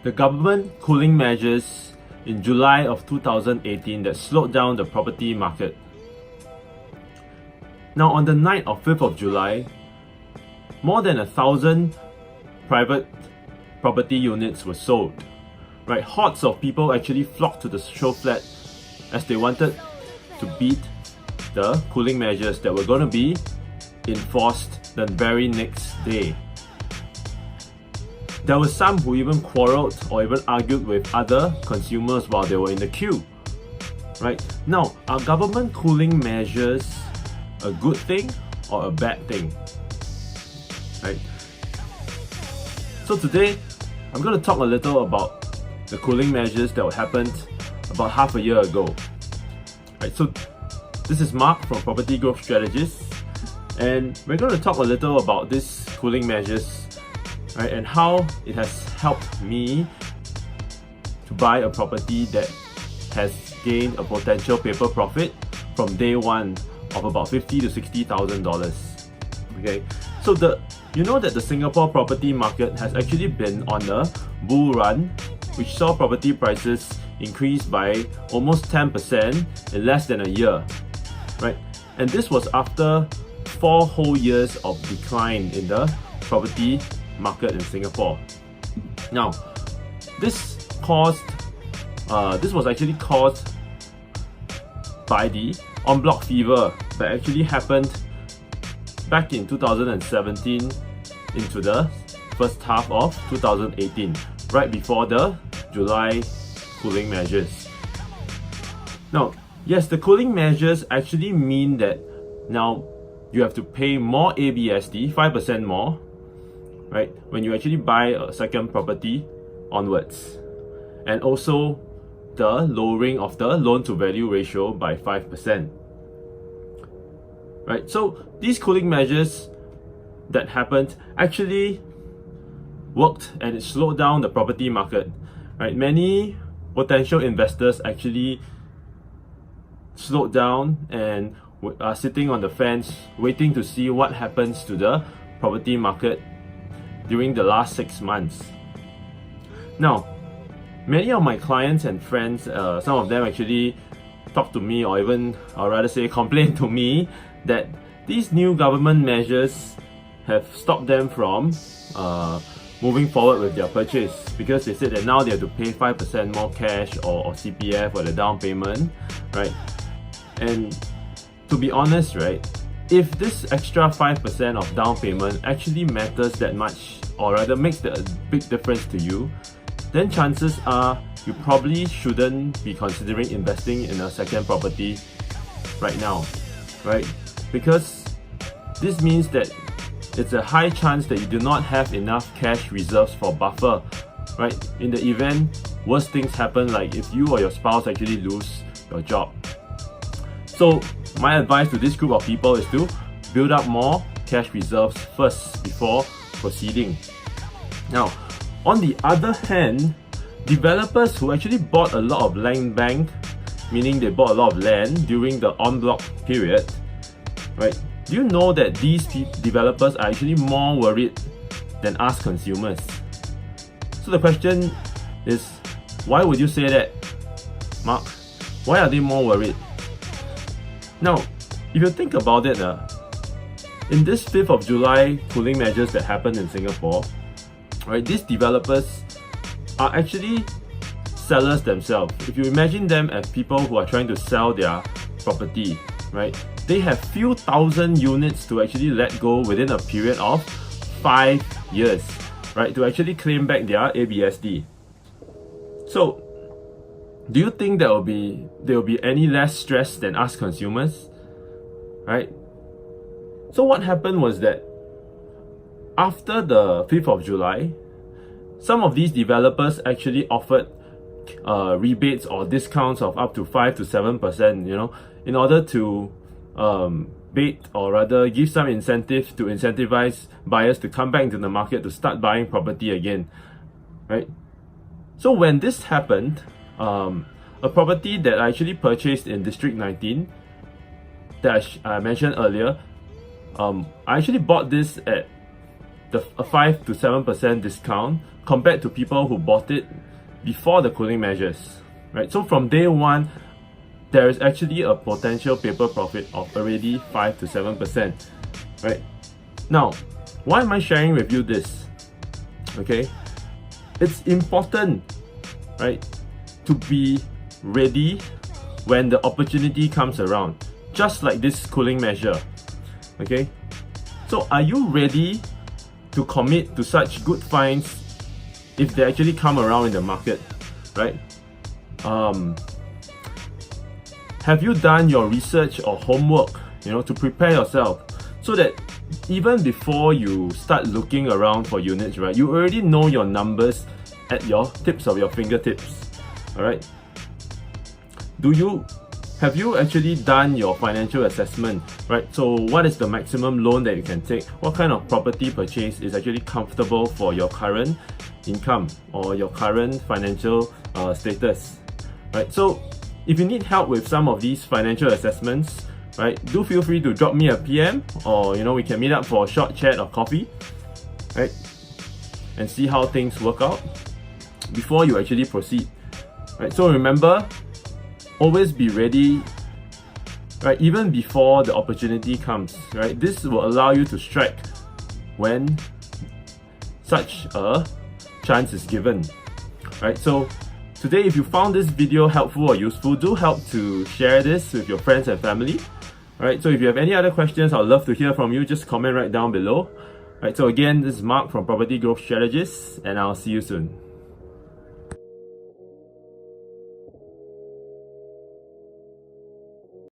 the government cooling measures in July of 2018 that slowed down the property market. Now on the night of 5th of July, more than 1,000 private property units were sold. Right, hordes of people actually flocked to the show flat as they wanted to beat the cooling measures that were going to be enforced the very next day. There were some who even quarreled or even argued with other consumers while they were in the queue. Right, now, are government cooling measures a good thing or a bad thing? Right. So today, I'm going to talk a little about the cooling measures that happened about half a year ago. Right, so this is Mark from Property Growth Strategist, and we're going to talk a little about these cooling measures, right, and how it has helped me to buy a property that has gained a potential paper profit from day one of about $50,000 to $60,000. Okay, so you know that the Singapore property market has actually been on a bull run, which saw property prices increase by almost 10% in less than a year, right? And this was after 4 whole years of decline in the property market in Singapore. Now, this was actually caused by the en bloc fever that actually happened back in 2017 into the first half of 2018, right before the July cooling measures. Now, yes, the cooling measures actually mean that now you have to pay more ABSD, 5% more, right, when you actually buy a second property onwards. And also the lowering of the loan to value ratio by 5%. Right, so these cooling measures that happened actually worked and it slowed down the property market. Right, many potential investors actually slowed down and are sitting on the fence waiting to see what happens to the property market during the last 6 months. Now, many of my clients and friends, some of them actually talked to me, or rather say complained to me that these new government measures have stopped them from moving forward with their purchase, because they said that now they have to pay 5% more cash or CPF for the down payment, right? And to be honest, right, if this extra 5% of down payment actually matters that much, or rather makes a big difference to you, then chances are you probably shouldn't be considering investing in a second property right now, right? Because this means that it's a high chance that you do not have enough cash reserves for buffer, right? In the event worst things happen, like if you or your spouse actually lose your job. So my advice to this group of people is to build up more cash reserves first before proceeding. Now, on the other hand, developers who actually bought a lot of land bank, meaning they bought a lot of land during the en bloc period, right? Do you know that these developers are actually more worried than us consumers? So the question is, why would you say that, Mark? Why are they more worried? Now, if you think about it, in this 5th of July cooling measures that happened in Singapore, right, these developers are actually sellers themselves. If you imagine them as people who are trying to sell their property, right, they have few thousand units to actually let go within a period of 5 years, right, to actually claim back their ABSD. So, do you think there will be any less stress than us consumers, right? So what happened was that after the 5th of July, some of these developers actually offered rebates or discounts of up to 5 to 7%, in order to bait, or rather give some incentive to incentivize buyers to come back into the market to start buying property again, right? So when this happened, a property that I actually purchased in District 19 that I mentioned earlier, I actually bought this at a 5 to 7% discount compared to people who bought it before the cooling measures, right? So from day one, there is actually a potential paper profit of already 5 to 7%, right? Now, why am I sharing with you this? Okay, it's important, right, to be ready when the opportunity comes around, just like this cooling measure. Okay, so are you ready to commit to such good finds if they actually come around in the market, right? Have you done your research or homework, to prepare yourself so that even before you start looking around for units, right, you already know your numbers at your tips of your fingertips, all right? Have you actually done your financial assessment, right? So what is the maximum loan that you can take? What kind of property purchase is actually comfortable for your current income or your current financial status, right? So if you need help with some of these financial assessments, right, do feel free to drop me a PM, or we can meet up for a short chat or coffee, right, and see how things work out before you actually proceed, right? So remember, always be ready, right, even before the opportunity comes, right? This will allow you to strike when such a chance is given, right? So today, if you found this video helpful or useful, do help to share this with your friends and family. Alright, so if you have any other questions, I'd love to hear from you. Just comment right down below. Alright, so again, this is Mark from Property Growth Strategist, and I'll see you soon.